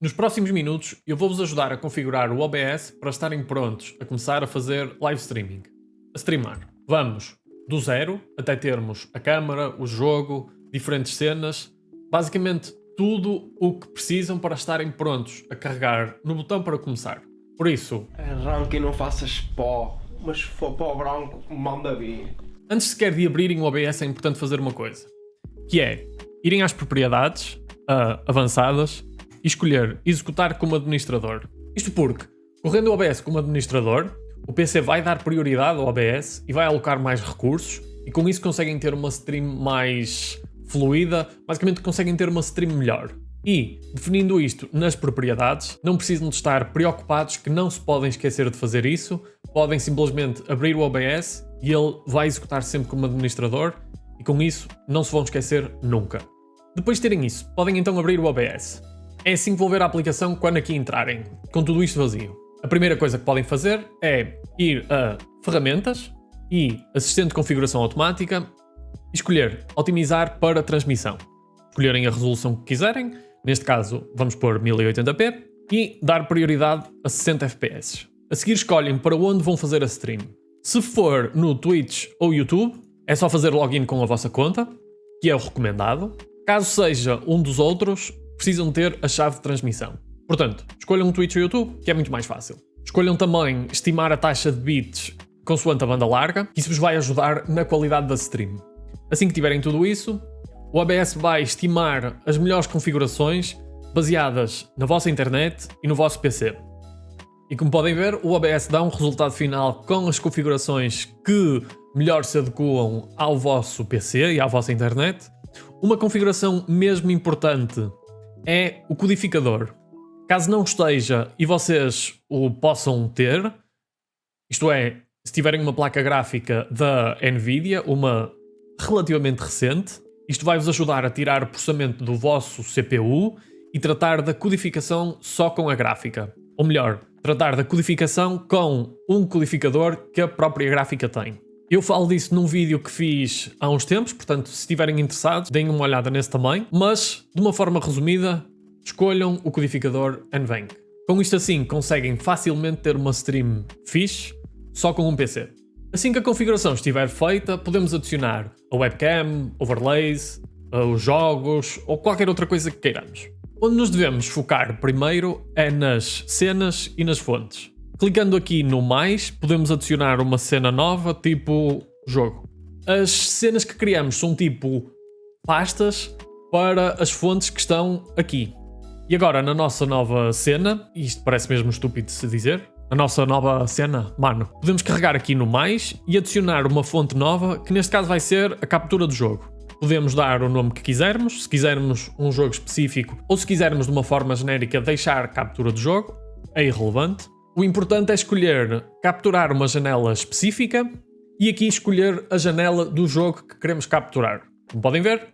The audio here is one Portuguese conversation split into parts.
Nos próximos minutos eu vou-vos ajudar a configurar o OBS para estarem prontos a começar a fazer live streaming, a streamar. Vamos do zero até termos a câmara, o jogo, diferentes cenas, basicamente tudo o que precisam para estarem prontos a carregar no botão para começar. Por isso, arranca e não faças pó, mas se for pó branco, manda vir. Antes sequer de abrirem o OBS é importante fazer uma coisa, que é irem às propriedades avançadas e escolher executar como administrador. Isto porque, correndo o OBS como administrador, o PC vai dar prioridade ao OBS e vai alocar mais recursos e com isso conseguem ter uma stream mais fluida, basicamente conseguem ter uma stream melhor. E, definindo isto nas propriedades, não precisam de estar preocupados que não se podem esquecer de fazer isso, podem simplesmente abrir o OBS e ele vai executar sempre como administrador e com isso não se vão esquecer nunca. Depois de terem isso, podem então abrir o OBS. É assim que vou ver a aplicação quando aqui entrarem, com tudo isto vazio. A primeira coisa que podem fazer é ir a Ferramentas e Assistente de Configuração Automática e escolher Otimizar para transmissão. Escolherem a resolução que quiserem, neste caso vamos pôr 1080p, e dar prioridade a 60 fps. A seguir escolhem para onde vão fazer a stream. Se for no Twitch ou YouTube, é só fazer login com a vossa conta, que é o recomendado. Caso seja um dos outros, precisam ter a chave de transmissão. Portanto, escolham o Twitch ou YouTube, que é muito mais fácil. Escolham também estimar a taxa de bits consoante a banda larga, que isso vos vai ajudar na qualidade da stream. Assim que tiverem tudo isso, o OBS vai estimar as melhores configurações baseadas na vossa internet e no vosso PC. E como podem ver, o OBS dá um resultado final com as configurações que melhor se adequam ao vosso PC e à vossa internet. Uma configuração mesmo importante é o codificador. Caso não esteja e vocês o possam ter, isto é, se tiverem uma placa gráfica da Nvidia, uma relativamente recente, isto vai-vos ajudar a tirar o processamento do vosso CPU e tratar da codificação só com a gráfica. Ou melhor, tratar da codificação com um codificador que a própria gráfica tem. Eu falo disso num vídeo que fiz há uns tempos, portanto, se estiverem interessados, deem uma olhada nesse também, mas, de uma forma resumida, escolham o codificador NVENC. Com isto assim, conseguem facilmente ter uma stream fixe, só com um PC. Assim que a configuração estiver feita, podemos adicionar a webcam, overlays, os jogos ou qualquer outra coisa que queiramos. Onde nos devemos focar primeiro é nas cenas e nas fontes. Clicando aqui no mais, podemos adicionar uma cena nova, tipo jogo. As cenas que criamos são tipo pastas para as fontes que estão aqui. E agora, na nossa nova cena, isto parece mesmo estúpido de se dizer, a nossa nova cena, mano, podemos carregar aqui no mais e adicionar uma fonte nova, que neste caso vai ser a captura do jogo. Podemos dar o nome que quisermos, se quisermos um jogo específico ou se quisermos de uma forma genérica deixar captura do jogo, é irrelevante. O importante é escolher capturar uma janela específica e aqui escolher a janela do jogo que queremos capturar. Como podem ver,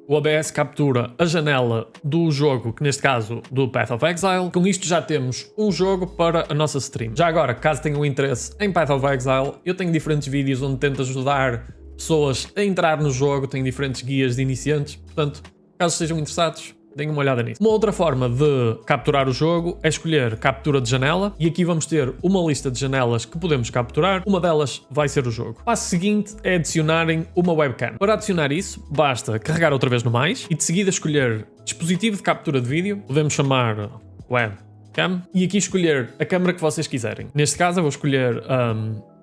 o OBS captura a janela do jogo, que neste caso do Path of Exile. Com isto já temos um jogo para a nossa stream. Já agora, caso tenham interesse em Path of Exile, eu tenho diferentes vídeos onde tento ajudar pessoas a entrar no jogo, tenho diferentes guias de iniciantes, portanto, caso estejam interessados, deem uma olhada nisso. Uma outra forma de capturar o jogo é escolher captura de janela e aqui vamos ter uma lista de janelas que podemos capturar, uma delas vai ser o jogo. O passo seguinte é adicionarem uma webcam. Para adicionar isso, basta carregar outra vez no mais e de seguida escolher dispositivo de captura de vídeo, podemos chamar webcam e aqui escolher a câmera que vocês quiserem. Neste caso eu vou escolher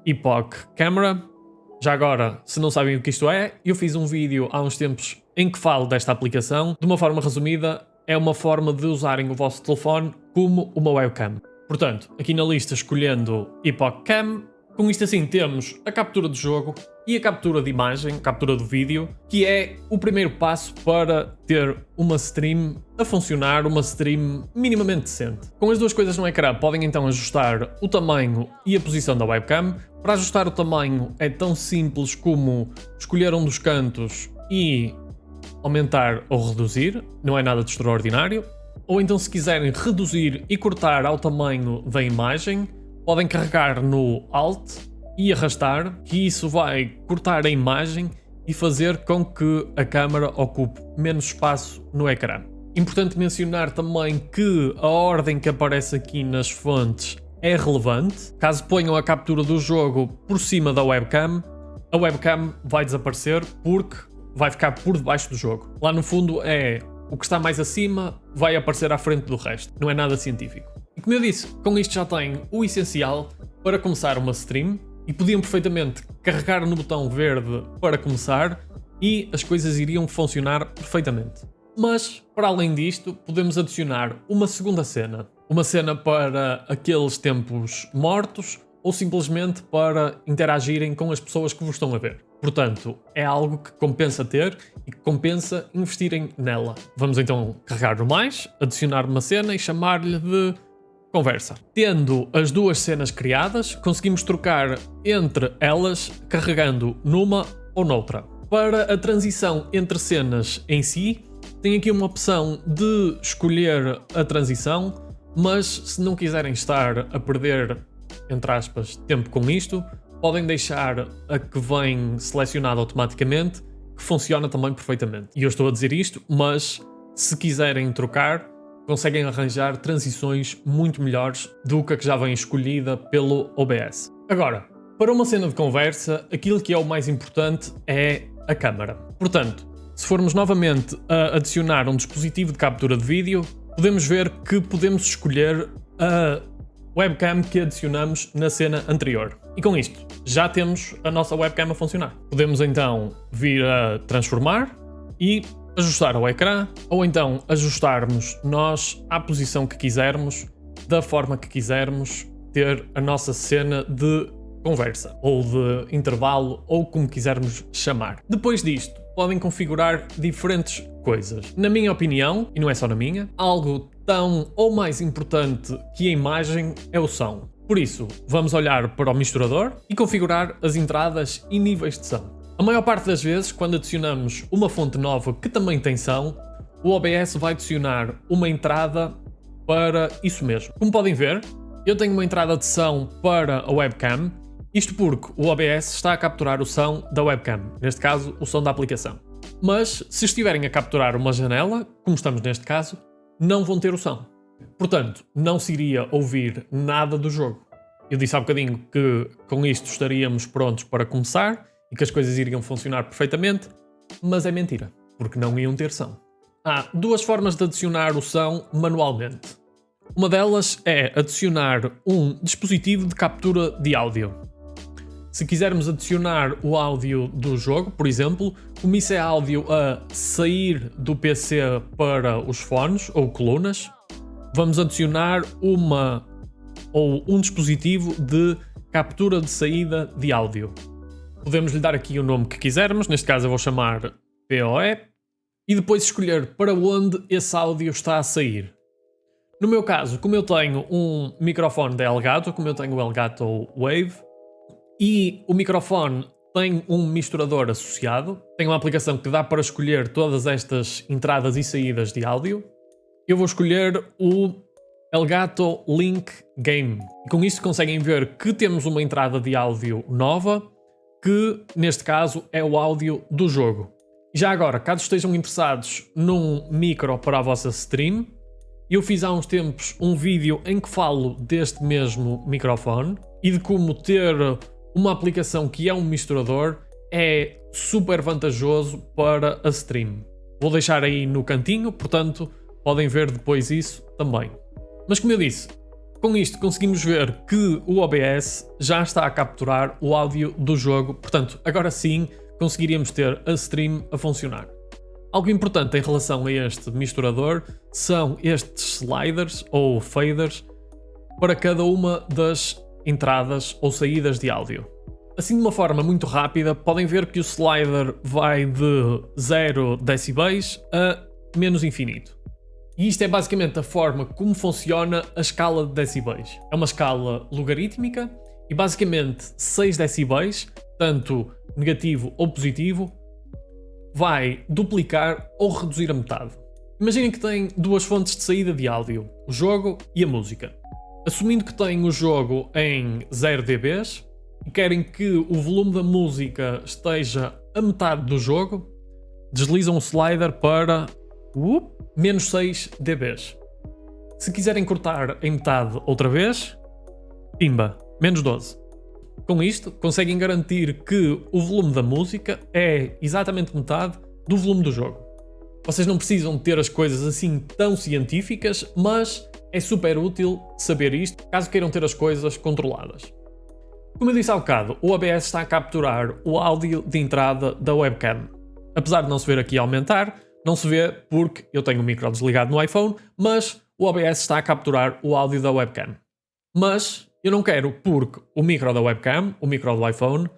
Epoch Camera. Já agora, se não sabem o que isto é, eu fiz um vídeo há uns tempos em que falo desta aplicação. De uma forma resumida, é uma forma de usarem o vosso telefone como uma webcam. Portanto, aqui na lista escolhendo Epoch Cam, com isto assim temos a captura do jogo e a captura de imagem, captura do vídeo, que é o primeiro passo para ter uma stream a funcionar, uma stream minimamente decente. Com as duas coisas no ecrã podem então ajustar o tamanho e a posição da webcam. Para ajustar o tamanho é tão simples como escolher um dos cantos e aumentar ou reduzir, não é nada de extraordinário. Ou então se quiserem reduzir e cortar ao tamanho da imagem, podem carregar no Alt e arrastar, que isso vai cortar a imagem e fazer com que a câmera ocupe menos espaço no ecrã. Importante mencionar também que a ordem que aparece aqui nas fontes é relevante. Caso ponham a captura do jogo por cima da webcam, a webcam vai desaparecer porque vai ficar por debaixo do jogo. Lá no fundo é o que está mais acima vai aparecer à frente do resto. Não é nada científico. E como eu disse, com isto já tenho o essencial para começar uma stream e podiam perfeitamente carregar no botão verde para começar e as coisas iriam funcionar perfeitamente. Mas, para além disto, podemos adicionar uma segunda cena. Uma cena para aqueles tempos mortos ou simplesmente para interagirem com as pessoas que vos estão a ver. Portanto, é algo que compensa ter e que compensa investirem nela. Vamos então carregar no mais, adicionar uma cena e chamar-lhe de conversa. Tendo as duas cenas criadas, conseguimos trocar entre elas carregando numa ou noutra. Para a transição entre cenas em si, tem aqui uma opção de escolher a transição, mas se não quiserem estar a perder, entre aspas, tempo com isto, podem deixar a que vem selecionada automaticamente, que funciona também perfeitamente. E eu estou a dizer isto, mas se quiserem trocar, conseguem arranjar transições muito melhores do que a que já vem escolhida pelo OBS. Agora, para uma cena de conversa, aquilo que é o mais importante é a câmara. Portanto, se formos novamente a adicionar um dispositivo de captura de vídeo, podemos ver que podemos escolher a webcam que adicionamos na cena anterior. E com isto, já temos a nossa webcam a funcionar. Podemos então vir a transformar e ajustar o ecrã, ou então ajustarmos nós à posição que quisermos, da forma que quisermos, ter a nossa cena de conversa, ou de intervalo, ou como quisermos chamar. Depois disto, podem configurar diferentes coisas. Na minha opinião, e não é só na minha, algo tão ou mais importante que a imagem é o som. Por isso, vamos olhar para o misturador e configurar as entradas e níveis de som. A maior parte das vezes, quando adicionamos uma fonte nova que também tem som, o OBS vai adicionar uma entrada para isso mesmo. Como podem ver, eu tenho uma entrada de som para a webcam, isto porque o OBS está a capturar o som da webcam, neste caso o som da aplicação. Mas se estiverem a capturar uma janela, como estamos neste caso, não vão ter o som. Portanto, não se iria ouvir nada do jogo. Eu disse há bocadinho que com isto estaríamos prontos para começar e que as coisas iriam funcionar perfeitamente, mas é mentira, porque não iam ter som. Há duas formas de adicionar o som manualmente. Uma delas é adicionar um dispositivo de captura de áudio. Se quisermos adicionar o áudio do jogo, por exemplo, como isso é áudio a sair do PC para os fones ou colunas, vamos adicionar um dispositivo de captura de saída de áudio. Podemos lhe dar aqui o nome que quisermos, neste caso eu vou chamar POE, e depois escolher para onde esse áudio está a sair. No meu caso, como eu tenho um microfone da Elgato, como eu tenho o Elgato Wave, e o microfone tem um misturador associado, tem uma aplicação que dá para escolher todas estas entradas e saídas de áudio, eu vou escolher o Elgato Link Game. E com isto conseguem ver que temos uma entrada de áudio nova, que neste caso é o áudio do jogo. E já agora, caso estejam interessados num micro para a vossa stream, eu fiz há uns tempos um vídeo em que falo deste mesmo microfone e de como ter uma aplicação que é um misturador é super vantajoso para a stream. Vou deixar aí no cantinho, portanto podem ver depois isso também. Mas como eu disse, com isto conseguimos ver que o OBS já está a capturar o áudio do jogo, portanto agora sim conseguiríamos ter a stream a funcionar. Algo importante em relação a este misturador são estes sliders ou faders para cada uma das entradas ou saídas de áudio. Assim, de uma forma muito rápida, podem ver que o slider vai de 0 decibéis a menos infinito. E isto é basicamente a forma como funciona a escala de decibéis. É uma escala logarítmica e basicamente 6 decibéis, tanto negativo ou positivo, vai duplicar ou reduzir a metade. Imaginem que tem duas fontes de saída de áudio, o jogo e a música. Assumindo que têm o jogo em 0 dB e querem que o volume da música esteja a metade do jogo, deslizam o slider para menos 6 dBs. Se quiserem cortar em metade outra vez, pimba, menos 12. Com isto, conseguem garantir que o volume da música é exatamente metade do volume do jogo. Vocês não precisam ter as coisas assim tão científicas, mas é super útil saber isto caso queiram ter as coisas controladas. Como eu disse há bocado, o OBS está a capturar o áudio de entrada da webcam. Apesar de não se ver aqui a aumentar, não se vê porque eu tenho o micro desligado no iPhone, mas o OBS está a capturar o áudio da webcam. Mas eu não quero porque o micro da webcam, o micro do iPhone,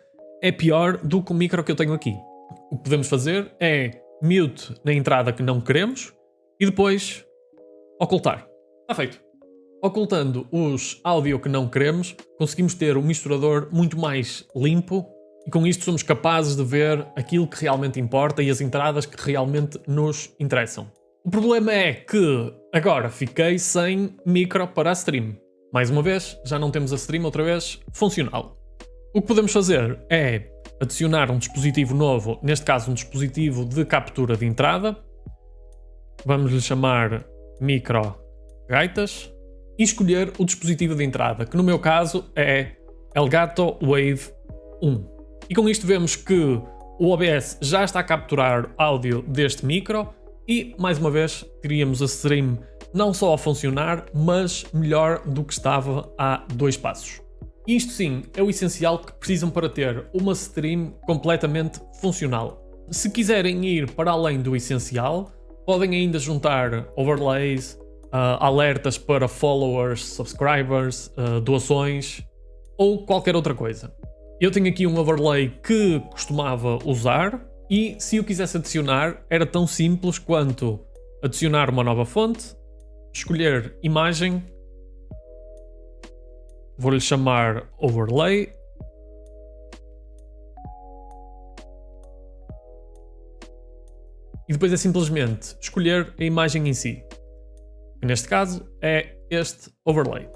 é pior do que o micro que eu tenho aqui. O que podemos fazer é mute na entrada que não queremos e depois ocultar. Está feito. Ocultando os áudio que não queremos, conseguimos ter um misturador muito mais limpo e com isto somos capazes de ver aquilo que realmente importa e as entradas que realmente nos interessam. O problema é que agora fiquei sem micro para a stream. Mais uma vez, já não temos a stream outra vez funcional. O que podemos fazer é adicionar um dispositivo novo, neste caso um dispositivo de captura de entrada. Vamos lhe chamar micro gaitas e escolher o dispositivo de entrada, que no meu caso é Elgato Wave 1. E com isto vemos que o OBS já está a capturar áudio deste micro e, mais uma vez, teríamos a stream não só a funcionar, mas melhor do que estava há 2 passos. E isto sim é o essencial que precisam para ter uma stream completamente funcional. Se quiserem ir para além do essencial, podem ainda juntar overlays, alertas para followers, subscribers, doações ou qualquer outra coisa. Eu tenho aqui um overlay que costumava usar e se o quisesse adicionar era tão simples quanto adicionar uma nova fonte, escolher imagem, vou-lhe chamar overlay, e depois é simplesmente escolher a imagem em si. Neste caso é este overlay.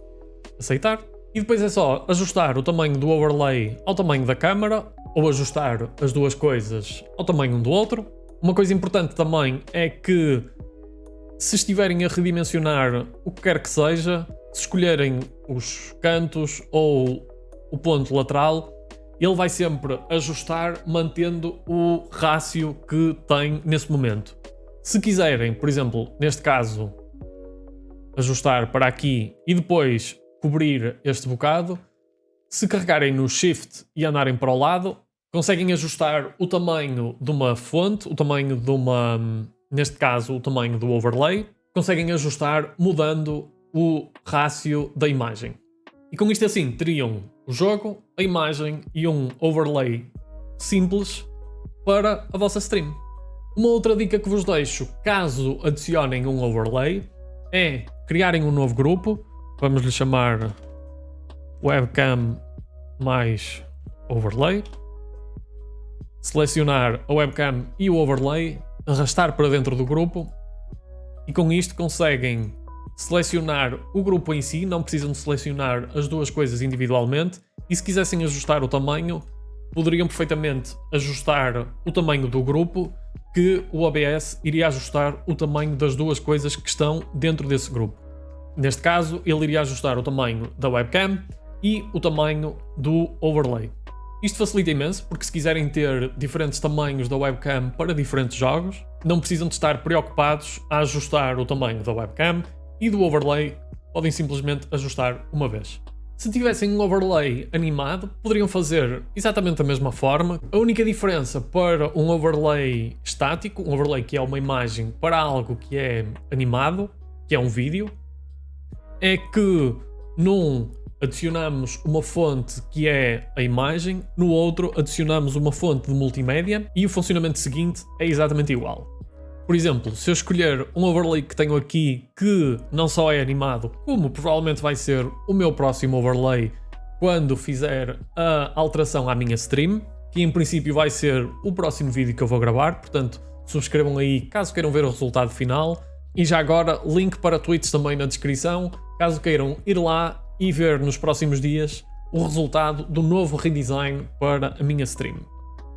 Aceitar. E depois é só ajustar o tamanho do overlay ao tamanho da câmera ou ajustar as duas coisas ao tamanho um do outro. Uma coisa importante também é que se estiverem a redimensionar o que quer que seja, se escolherem os cantos ou o ponto lateral, ele vai sempre ajustar mantendo o rácio que tem nesse momento. Se quiserem, por exemplo, neste caso, ajustar para aqui e depois cobrir este bocado, se carregarem no Shift e andarem para o lado, conseguem ajustar o tamanho de uma fonte, o tamanho de uma, neste caso, o tamanho do overlay, conseguem ajustar mudando o rácio da imagem. E com isto assim, teriam o jogo, a imagem e um overlay simples para a vossa stream. Uma outra dica que vos deixo, caso adicionem um overlay, é criarem um novo grupo, vamos lhe chamar webcam mais overlay, selecionar a webcam e o overlay, arrastar para dentro do grupo e com isto conseguem selecionar o grupo em si, não precisam de selecionar as duas coisas individualmente e se quisessem ajustar o tamanho, poderiam perfeitamente ajustar o tamanho do grupo que o OBS iria ajustar o tamanho das duas coisas que estão dentro desse grupo. Neste caso, ele iria ajustar o tamanho da webcam e o tamanho do overlay. Isto facilita imenso porque se quiserem ter diferentes tamanhos da webcam para diferentes jogos, não precisam de estar preocupados a ajustar o tamanho da webcam e do overlay, podem simplesmente ajustar uma vez. Se tivessem um overlay animado, poderiam fazer exatamente da mesma forma. A única diferença para um overlay estático, um overlay que é uma imagem, para algo que é animado, que é um vídeo, é que num adicionamos uma fonte que é a imagem, no outro adicionamos uma fonte de multimédia e o funcionamento seguinte é exatamente igual. Por exemplo, se eu escolher um overlay que tenho aqui que não só é animado, como provavelmente vai ser o meu próximo overlay quando fizer a alteração à minha stream, que em princípio vai ser o próximo vídeo que eu vou gravar, portanto subscrevam aí caso queiram ver o resultado final. E já agora, link para tweets também na descrição, caso queiram ir lá e ver nos próximos dias o resultado do novo redesign para a minha stream.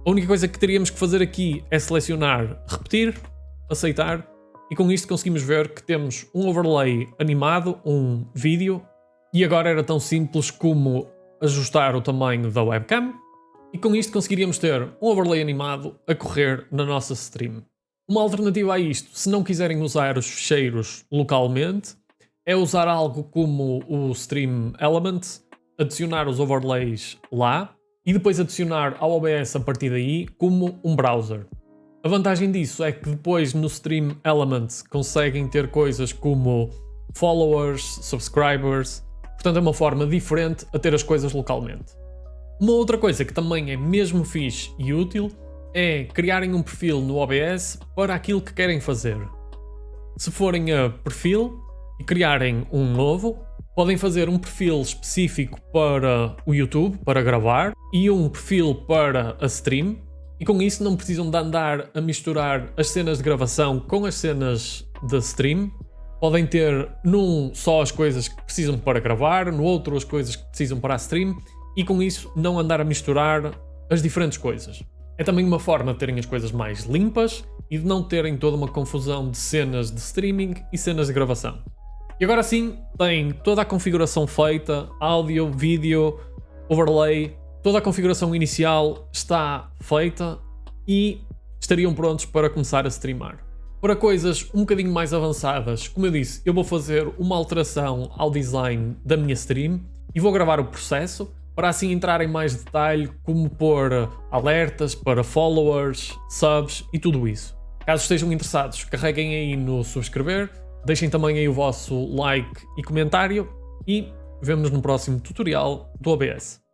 A única coisa que teríamos que fazer aqui é selecionar repetir, aceitar e com isto conseguimos ver que temos um overlay animado, um vídeo, e agora era tão simples como ajustar o tamanho da webcam, e com isto conseguiríamos ter um overlay animado a correr na nossa stream. Uma alternativa a isto, se não quiserem usar os ficheiros localmente, é usar algo como o Stream Element, adicionar os overlays lá e depois adicionar ao OBS a partir daí como um browser. A vantagem disso é que depois no Stream Element conseguem ter coisas como followers, subscribers, portanto é uma forma diferente a ter as coisas localmente. Uma outra coisa que também é mesmo fixe e útil é criarem um perfil no OBS para aquilo que querem fazer. Se forem a perfil e criarem um novo, podem fazer um perfil específico para o YouTube, para gravar, e um perfil para a stream, e com isso não precisam de andar a misturar as cenas de gravação com as cenas da stream. Podem ter num só as coisas que precisam para gravar, no outro as coisas que precisam para a stream, e com isso não andar a misturar as diferentes coisas. É também uma forma de terem as coisas mais limpas e de não terem toda uma confusão de cenas de streaming e cenas de gravação. E agora sim, tem toda a configuração feita, áudio, vídeo, overlay, toda a configuração inicial está feita e estariam prontos para começar a streamar. Para coisas um bocadinho mais avançadas, como eu disse, eu vou fazer uma alteração ao design da minha stream e vou gravar o processo para assim entrar em mais detalhe como pôr alertas para followers, subs e tudo isso. Caso estejam interessados, carreguem aí no subscrever, deixem também aí o vosso like e comentário e vemo-nos no próximo tutorial do OBS.